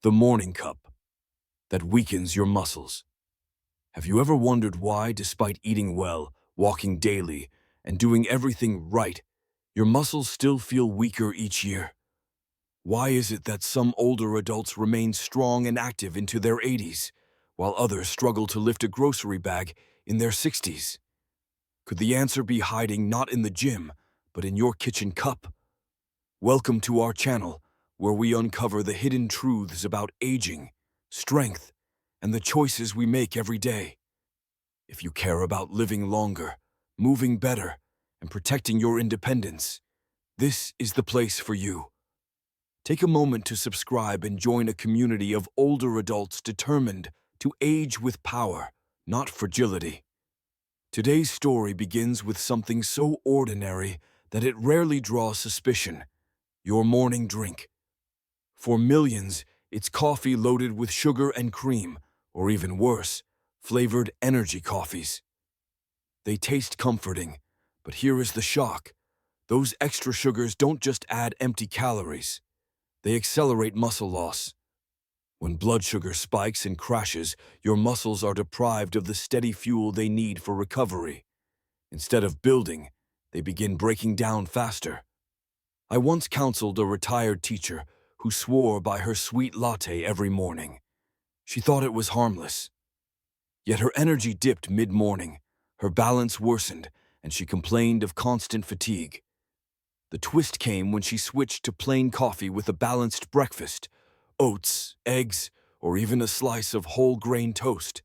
The morning cup that weakens your muscles. Have you ever wondered why, despite eating well, walking daily, and doing everything right, your muscles still feel weaker each year? Why is it that some older adults remain strong and active into their 80s, while others struggle to lift a grocery bag in their 60s? Could the answer be hiding not in the gym, but in your kitchen cup? Welcome to our channel, where we uncover the hidden truths about aging, strength, and the choices we make every day. If you care about living longer, moving better, and protecting your independence, this is the place for you. Take a moment to subscribe and join a community of older adults determined to age with power, not fragility. Today's story begins with something so ordinary that it rarely draws suspicion: your morning drink. For millions, it's coffee loaded with sugar and cream, or even worse, flavored energy coffees. They taste comforting, but here is the shock. Those extra sugars don't just add empty calories. They accelerate muscle loss. When blood sugar spikes and crashes, your muscles are deprived of the steady fuel they need for recovery. Instead of building, they begin breaking down faster. I once counseled a retired teacher who swore by her sweet latte every morning. She thought it was harmless. Yet her energy dipped mid-morning, her balance worsened, and she complained of constant fatigue. The twist came when she switched to plain coffee with a balanced breakfast: oats, eggs, or even a slice of whole-grain toast.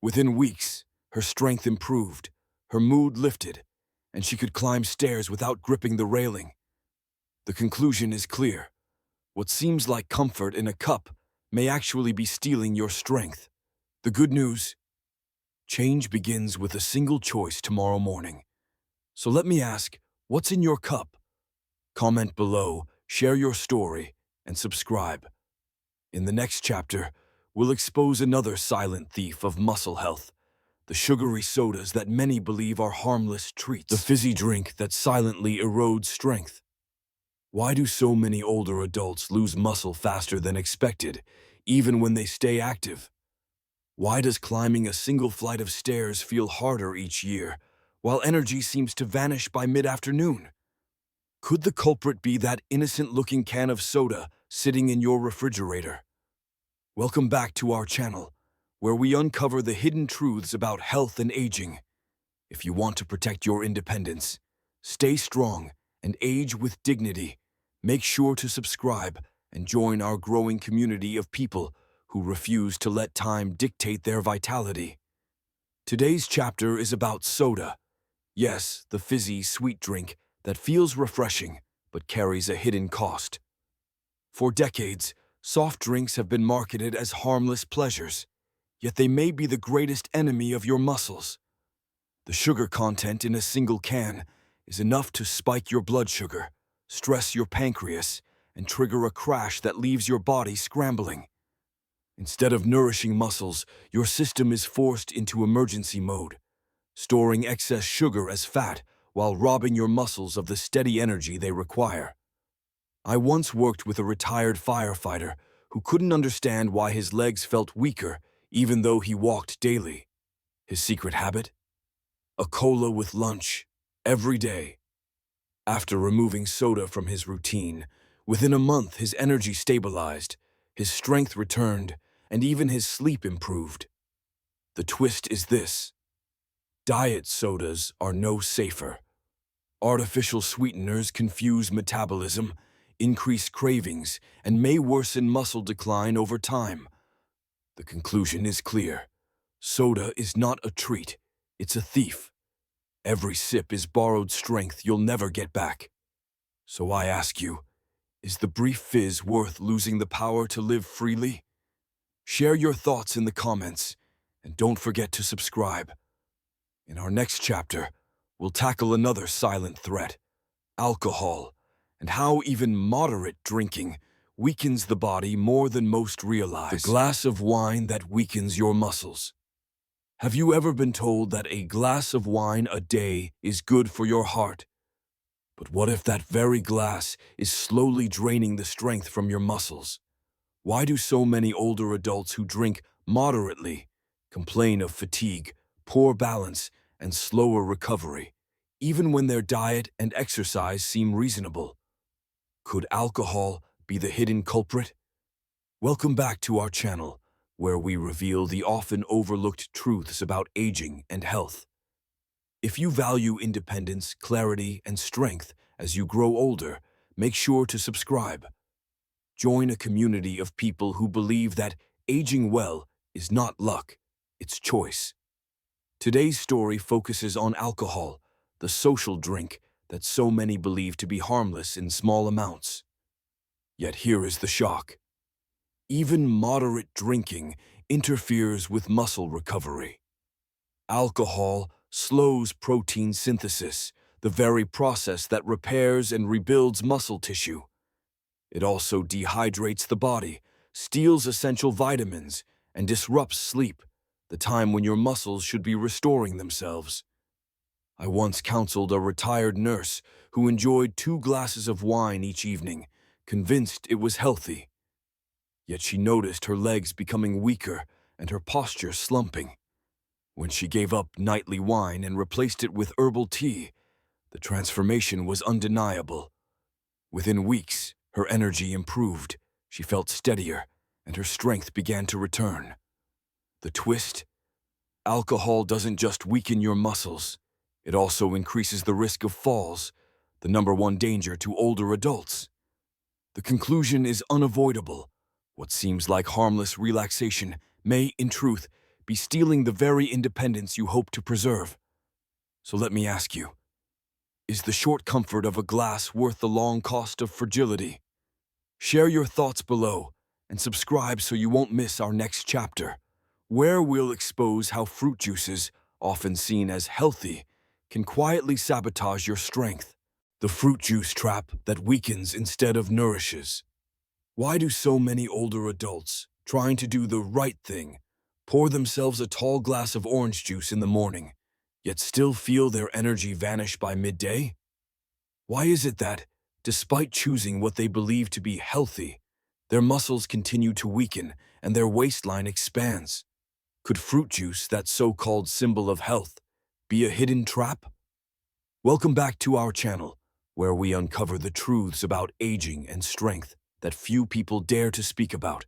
Within weeks, her strength improved, her mood lifted, and she could climb stairs without gripping the railing. The conclusion is clear. What seems like comfort in a cup may actually be stealing your strength. The good news: change begins with a single choice tomorrow morning. So let me ask, what's in your cup? Comment below, share your story, and subscribe. In the next chapter, we'll expose another silent thief of muscle health: the sugary sodas that many believe are harmless treats, the fizzy drink that silently erodes strength. Why do so many older adults lose muscle faster than expected, even when they stay active? Why does climbing a single flight of stairs feel harder each year, while energy seems to vanish by mid-afternoon? Could the culprit be that innocent-looking can of soda sitting in your refrigerator? Welcome back to our channel, where we uncover the hidden truths about health and aging. If you want to protect your independence, stay strong, and age with dignity, make sure to subscribe and join our growing community of people who refuse to let time dictate their vitality. Today's chapter is about soda. Yes, the fizzy, sweet drink that feels refreshing but carries a hidden cost. For decades, soft drinks have been marketed as harmless pleasures, yet they may be the greatest enemy of your muscles. The sugar content in a single can is enough to spike your blood sugar, stress your pancreas, and trigger a crash that leaves your body scrambling. Instead of nourishing muscles, your system is forced into emergency mode, storing excess sugar as fat while robbing your muscles of the steady energy they require. I once worked with a retired firefighter who couldn't understand why his legs felt weaker even though he walked daily. His secret habit? A cola with lunch, every day. After removing soda from his routine, within a month his energy stabilized, his strength returned, and even his sleep improved. The twist is this: diet sodas are no safer. Artificial sweeteners confuse metabolism, increase cravings, and may worsen muscle decline over time. The conclusion is clear. Soda is not a treat, it's a thief. Every sip is borrowed strength you'll never get back. So I ask you, is the brief fizz worth losing the power to live freely? Share your thoughts in the comments, and don't forget to subscribe. In our next chapter, we'll tackle another silent threat: alcohol, and how even moderate drinking weakens the body more than most realize. The glass of wine that weakens your muscles. Have you ever been told that a glass of wine a day is good for your heart? But what if that very glass is slowly draining the strength from your muscles? Why do so many older adults who drink moderately complain of fatigue, poor balance, and slower recovery, even when their diet and exercise seem reasonable? Could alcohol be the hidden culprit? Welcome back to our channel, where we reveal the often overlooked truths about aging and health. If you value independence, clarity, and strength as you grow older, make sure to subscribe. Join a community of people who believe that aging well is not luck, it's choice. Today's story focuses on alcohol, the social drink that so many believe to be harmless in small amounts. Yet here is the shock. Even moderate drinking interferes with muscle recovery. Alcohol slows protein synthesis, the very process that repairs and rebuilds muscle tissue. It also dehydrates the body, steals essential vitamins, and disrupts sleep, the time when your muscles should be restoring themselves. I once counseled a retired nurse who enjoyed 2 glasses of wine each evening, convinced it was healthy. Yet she noticed her legs becoming weaker and her posture slumping. When she gave up nightly wine and replaced it with herbal tea, the transformation was undeniable. Within weeks, her energy improved, she felt steadier, and her strength began to return. The twist? Alcohol doesn't just weaken your muscles, it also increases the risk of falls, the #1 danger to older adults. The conclusion is unavoidable. What seems like harmless relaxation may, in truth, be stealing the very independence you hope to preserve. So let me ask you, is the short comfort of a glass worth the long cost of fragility? Share your thoughts below and subscribe so you won't miss our next chapter, where we'll expose how fruit juices, often seen as healthy, can quietly sabotage your strength. The fruit juice trap that weakens instead of nourishes. Why do so many older adults, trying to do the right thing, pour themselves a tall glass of orange juice in the morning, yet still feel their energy vanish by midday? Why is it that, despite choosing what they believe to be healthy, their muscles continue to weaken and their waistline expands? Could fruit juice, that so-called symbol of health, be a hidden trap? Welcome back to our channel, where we uncover the truths about aging and strength that few people dare to speak about.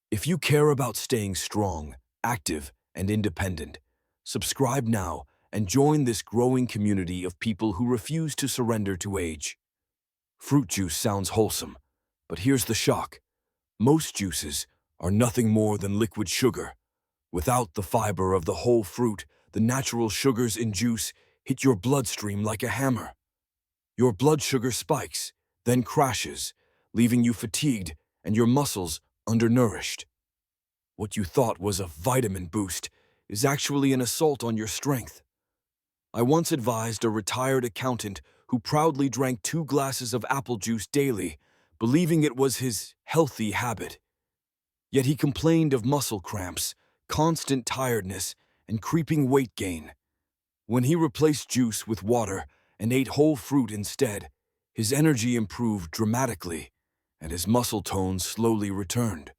If you care about staying strong, active, and independent, subscribe now and join this growing community of people who refuse to surrender to age. Fruit juice sounds wholesome, but here's the shock. Most juices are nothing more than liquid sugar. Without the fiber of the whole fruit, the natural sugars in juice hit your bloodstream like a hammer. Your blood sugar spikes, then crashes, leaving you fatigued and your muscles undernourished. What you thought was a vitamin boost is actually an assault on your strength. I once advised a retired accountant who proudly drank 2 glasses of apple juice daily, believing it was his healthy habit. Yet he complained of muscle cramps, constant tiredness, and creeping weight gain. When he replaced juice with water and ate whole fruit instead, his energy improved dramatically, and his muscle tone slowly returned.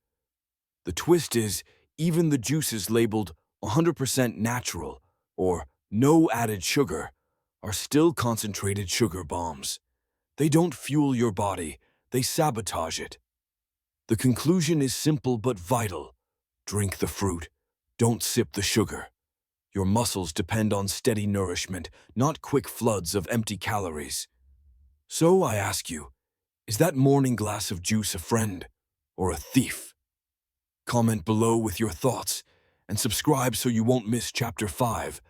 The twist is, even the juices labeled 100% natural or no added sugar are still concentrated sugar bombs. They don't fuel your body, they sabotage it. The conclusion is simple but vital. Drink the fruit, don't sip the sugar. Your muscles depend on steady nourishment, not quick floods of empty calories. So I ask you, is that morning glass of juice a friend or a thief? Comment below with your thoughts and subscribe so you won't miss Chapter 5,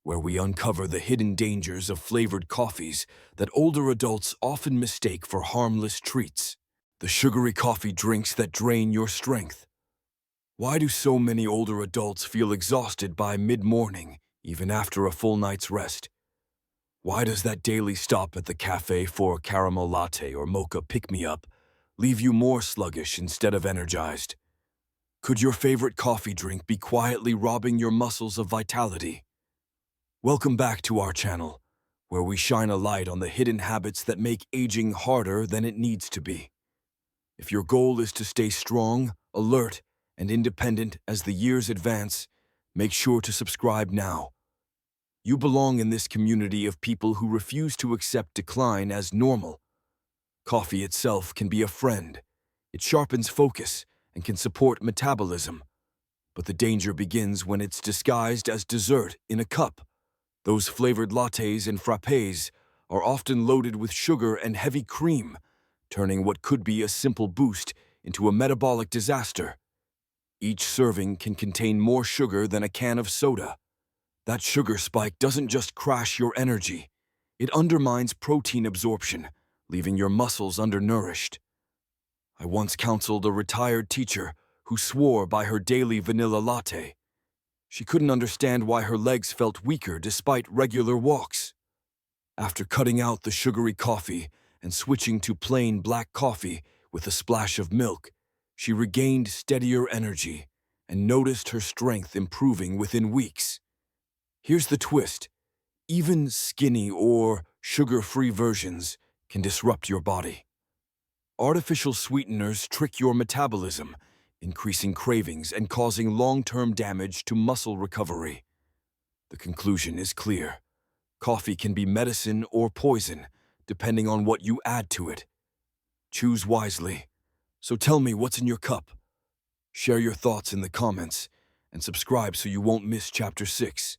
where we uncover the hidden dangers of flavored coffees that older adults often mistake for harmless treats. The sugary coffee drinks that drain your strength. Why do so many older adults feel exhausted by mid-morning, even after a full night's rest? Why does that daily stop at the cafe for a caramel latte or mocha pick-me-up leave you more sluggish instead of energized? Could your favorite coffee drink be quietly robbing your muscles of vitality? Welcome back to our channel, where we shine a light on the hidden habits that make aging harder than it needs to be. If your goal is to stay strong, alert, and independent as the years advance, make sure to subscribe now. You belong in this community of people who refuse to accept decline as normal. Coffee itself can be a friend. It sharpens focus and can support metabolism. But the danger begins when it's disguised as dessert in a cup. Those flavored lattes and frappés are often loaded with sugar and heavy cream, turning what could be a simple boost into a metabolic disaster. Each serving can contain more sugar than a can of soda. That sugar spike doesn't just crash your energy, it undermines protein absorption, leaving your muscles undernourished. I once counseled a retired teacher who swore by her daily vanilla latte. She couldn't understand why her legs felt weaker despite regular walks. After cutting out the sugary coffee and switching to plain black coffee with a splash of milk, she regained steadier energy and noticed her strength improving within weeks. Here's the twist. Even skinny or sugar-free versions can disrupt your body. Artificial sweeteners trick your metabolism, increasing cravings and causing long-term damage to muscle recovery. The conclusion is clear. Coffee can be medicine or poison, depending on what you add to it. Choose wisely. So tell me what's in your cup. Share your thoughts in the comments, and subscribe so you won't miss Chapter 6,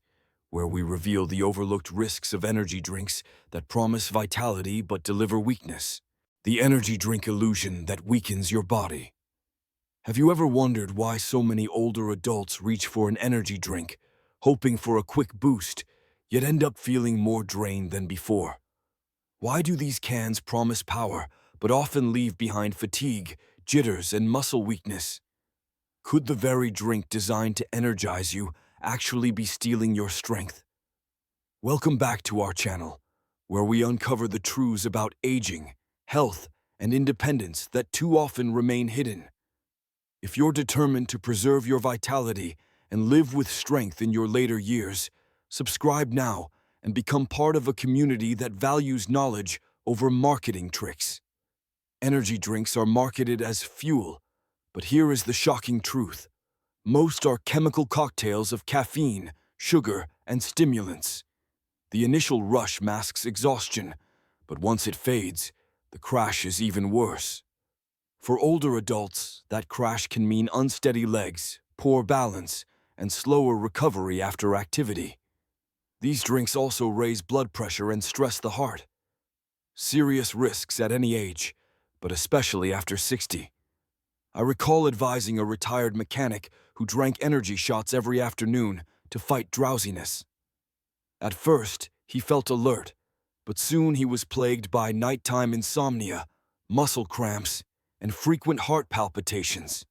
where we reveal the overlooked risks of energy drinks that promise vitality but deliver weakness. The energy drink illusion that weakens your body. Have you ever wondered why so many older adults reach for an energy drink, hoping for a quick boost, yet end up feeling more drained than before? Why do these cans promise power, but often leave behind fatigue, jitters, and muscle weakness? Could the very drink designed to energize you actually be stealing your strength? Welcome back to our channel, where we uncover the truths about aging, health, and independence that too often remain hidden. If you're determined to preserve your vitality and live with strength in your later years, subscribe now and become part of a community that values knowledge over marketing tricks. Energy drinks are marketed as fuel, but here is the shocking truth. Most are chemical cocktails of caffeine, sugar, and stimulants. The initial rush masks exhaustion, but once it fades, the crash is even worse. For older adults, that crash can mean unsteady legs, poor balance, and slower recovery after activity. These drinks also raise blood pressure and stress the heart. Serious risks at any age, but especially after 60. I recall advising a retired mechanic who drank energy shots every afternoon to fight drowsiness. At first, he felt alert, but soon he was plagued by nighttime insomnia, muscle cramps, and frequent heart palpitations.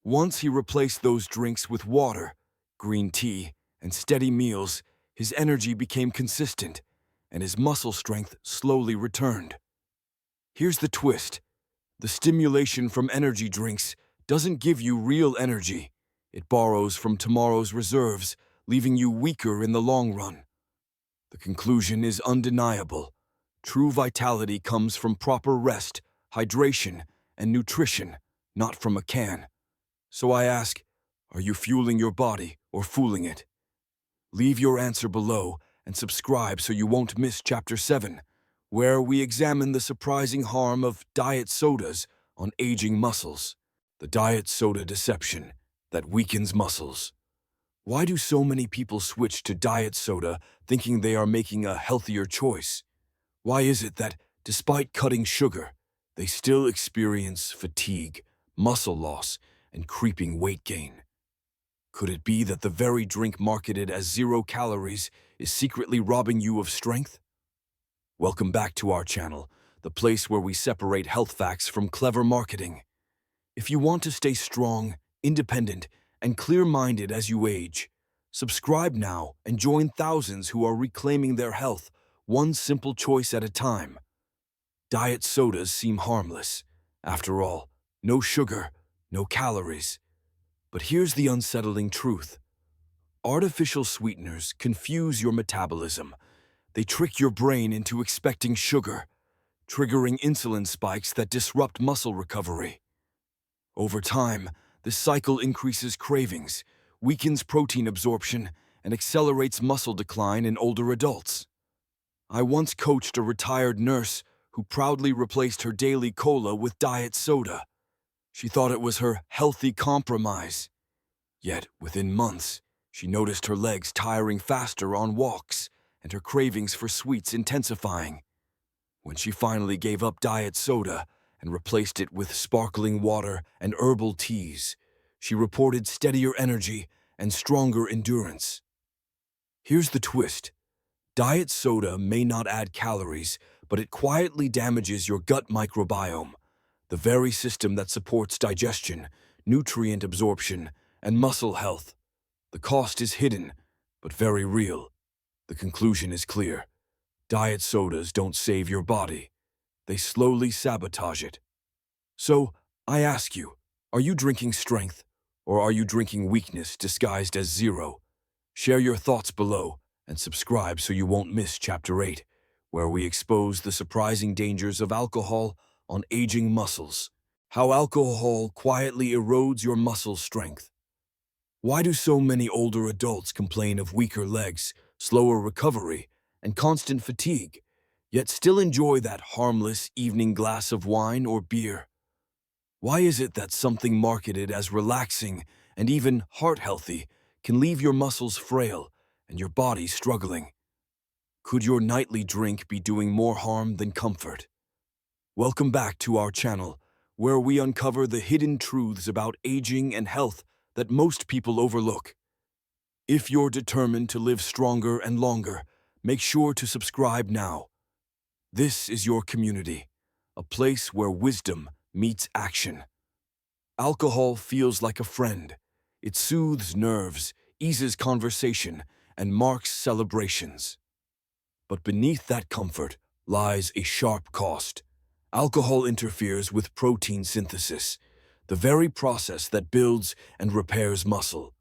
Once he replaced those drinks with water, green tea, and steady meals, his energy became consistent, and his muscle strength slowly returned. Here's the twist. The stimulation from energy drinks doesn't give you real energy. It borrows from tomorrow's reserves, leaving you weaker in the long run. The conclusion is undeniable. True vitality comes from proper rest, hydration, and nutrition, not from a can. So I ask, are you fueling your body or fooling it? Leave your answer below and subscribe so you won't miss Chapter 7, where we examine the surprising harm of diet sodas on aging muscles. The diet soda deception that weakens muscles. Why do so many people switch to diet soda thinking they are making a healthier choice? Why is it that, despite cutting sugar, they still experience fatigue, muscle loss, and creeping weight gain? Could it be that the very drink marketed as 0 calories is secretly robbing you of strength? Welcome back to our channel, the place where we separate health facts from clever marketing. If you want to stay strong, independent, and clear-minded as you age, subscribe now and join thousands who are reclaiming their health, one simple choice at a time. Diet sodas seem harmless. After all, no sugar, no calories. But here's the unsettling truth. Artificial sweeteners confuse your metabolism. They trick your brain into expecting sugar, triggering insulin spikes that disrupt muscle recovery. Over time, this cycle increases cravings, weakens protein absorption, and accelerates muscle decline in older adults. I once coached a retired nurse who proudly replaced her daily cola with diet soda. She thought it was her healthy compromise. Yet, within months, she noticed her legs tiring faster on walks and her cravings for sweets intensifying. When she finally gave up diet soda and replaced it with sparkling water and herbal teas, she reported steadier energy and stronger endurance. Here's the twist. Diet soda may not add calories, but it quietly damages your gut microbiome, the very system that supports digestion, nutrient absorption, and muscle health. The cost is hidden, but very real. The conclusion is clear. Diet sodas don't save your body. They slowly sabotage it. So, I ask you, are you drinking strength, or are you drinking weakness disguised as zero? Share your thoughts below, and subscribe so you won't miss Chapter 8, where we expose the surprising dangers of alcohol on aging muscles. How alcohol quietly erodes your muscle strength. Why do so many older adults complain of weaker legs, slower recovery, and constant fatigue, yet still enjoy that harmless evening glass of wine or beer? Why is it that something marketed as relaxing and even heart-healthy can leave your muscles frail and your body struggling? Could your nightly drink be doing more harm than comfort? Welcome back to our channel, where we uncover the hidden truths about aging and health that most people overlook. If you're determined to live stronger and longer, make sure to subscribe now. This is your community, a place where wisdom meets action. Alcohol feels like a friend. It soothes nerves, eases conversation, and marks celebrations. But beneath that comfort lies a sharp cost. Alcohol interferes with protein synthesis, the very process that builds and repairs muscle.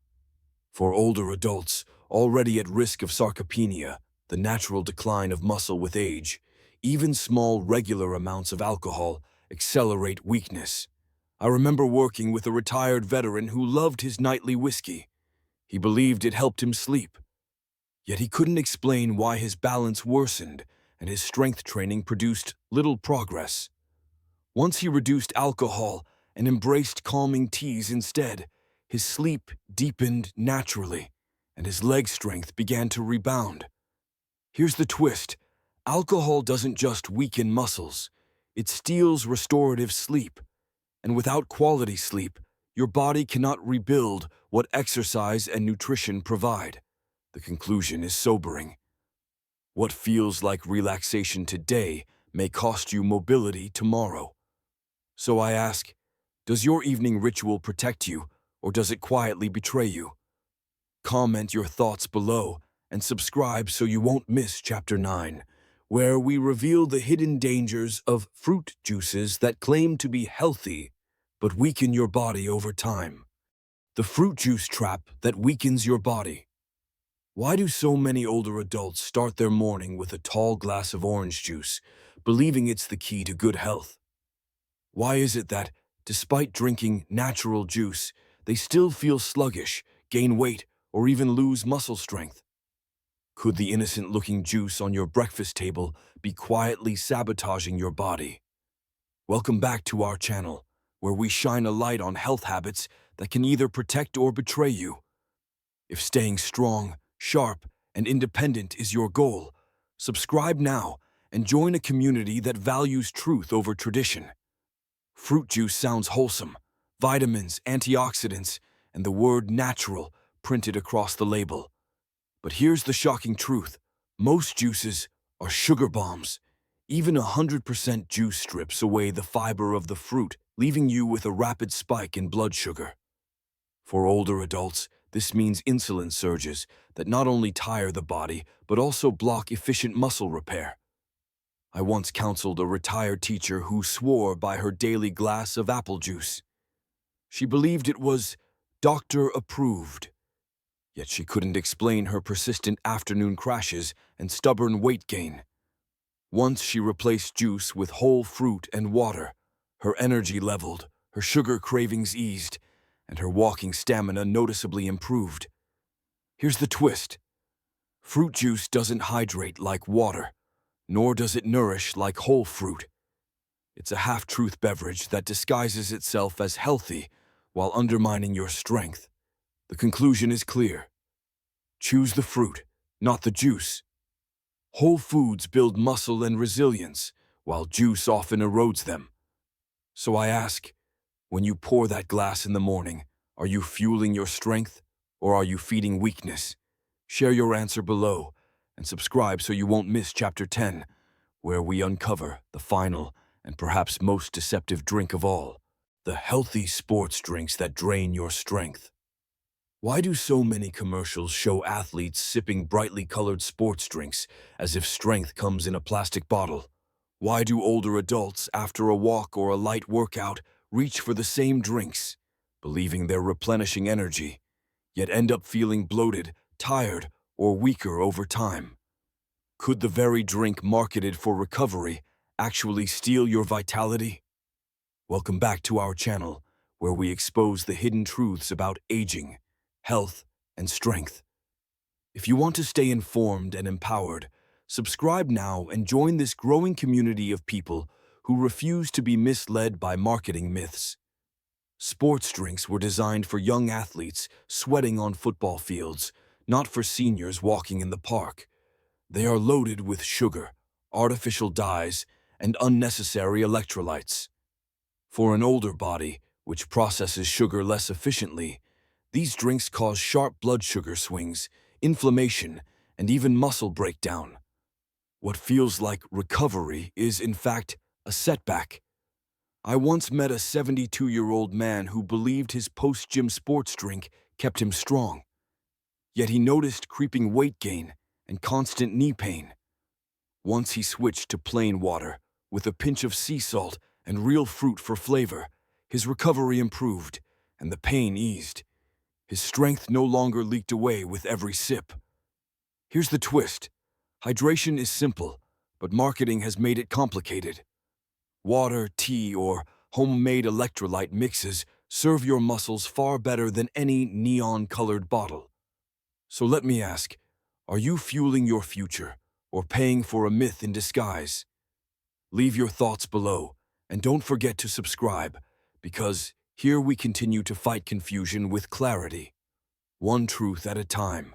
For older adults, already at risk of sarcopenia, the natural decline of muscle with age, even small regular amounts of alcohol accelerate weakness. I remember working with a retired veteran who loved his nightly whiskey. He believed it helped him sleep. Yet he couldn't explain why his balance worsened and his strength training produced little progress. Once he reduced alcohol and embraced calming teas instead, his sleep deepened naturally, and his leg strength began to rebound. Here's the twist. Alcohol doesn't just weaken muscles, it steals restorative sleep. And without quality sleep, your body cannot rebuild what exercise and nutrition provide. The conclusion is sobering. What feels like relaxation today may cost you mobility tomorrow. So I ask, does your evening ritual protect you, or does it quietly betray you? Comment your thoughts below and subscribe so you won't miss Chapter 9, where we reveal the hidden dangers of fruit juices that claim to be healthy but weaken your body over time. The fruit juice trap that weakens your body. Why do so many older adults start their morning with a tall glass of orange juice, believing it's the key to good health? Why is it that, despite drinking natural juice, they still feel sluggish, gain weight, or even lose muscle strength? Could the innocent-looking juice on your breakfast table be quietly sabotaging your body? Welcome back to our channel, where we shine a light on health habits that can either protect or betray you. If staying strong, sharp, and independent is your goal, subscribe now and join a community that values truth over tradition. Fruit juice sounds wholesome, vitamins, antioxidants, and the word natural printed across the label. But here's the shocking truth. Most juices are sugar bombs. Even 100% juice strips away the fiber of the fruit, leaving you with a rapid spike in blood sugar. For older adults, this means insulin surges that not only tire the body, but also block efficient muscle repair. I once counseled a retired teacher who swore by her daily glass of apple juice. She believed it was doctor-approved. Yet she couldn't explain her persistent afternoon crashes and stubborn weight gain. Once she replaced juice with whole fruit and water. Her energy leveled, her sugar cravings eased, and her walking stamina noticeably improved. Here's the twist. Fruit juice doesn't hydrate like water, nor does it nourish like whole fruit. It's a half-truth beverage that disguises itself as healthy while undermining your strength. The conclusion is clear. Choose the fruit, not the juice. Whole foods build muscle and resilience, while juice often erodes them. So I ask, when you pour that glass in the morning, are you fueling your strength or are you feeding weakness? Share your answer below and subscribe so you won't miss Chapter 10, where we uncover the final and perhaps most deceptive drink of all, the healthy sports drinks that drain your strength. Why do so many commercials show athletes sipping brightly colored sports drinks as if strength comes in a plastic bottle? Why do older adults, after a walk or a light workout, reach for the same drinks, believing they're replenishing energy, yet end up feeling bloated, tired, or weaker over time? Could the very drink marketed for recovery actually steal your vitality? Welcome back to our channel, where we expose the hidden truths about aging, health, and strength. If you want to stay informed and empowered, subscribe now and join this growing community of people who refuse to be misled by marketing myths. Sports drinks were designed for young athletes sweating on football fields, not for seniors walking in the park. They are loaded with sugar, artificial dyes, and unnecessary electrolytes. For an older body, which processes sugar less efficiently, these drinks cause sharp blood sugar swings, inflammation, and even muscle breakdown. What feels like recovery is, in fact, a setback. I once met a 72-year-old man who believed his post-gym sports drink kept him strong. Yet he noticed creeping weight gain and constant knee pain. Once he switched to plain water, with a pinch of sea salt and real fruit for flavor, his recovery improved and the pain eased. His strength no longer leaked away with every sip. Here's the twist. Hydration is simple, but marketing has made it complicated. Water, tea, or homemade electrolyte mixes serve your muscles far better than any neon-colored bottle. So let me ask, are you fueling your future or paying for a myth in disguise? Leave your thoughts below, and don't forget to subscribe, because here we continue to fight confusion with clarity, one truth at a time.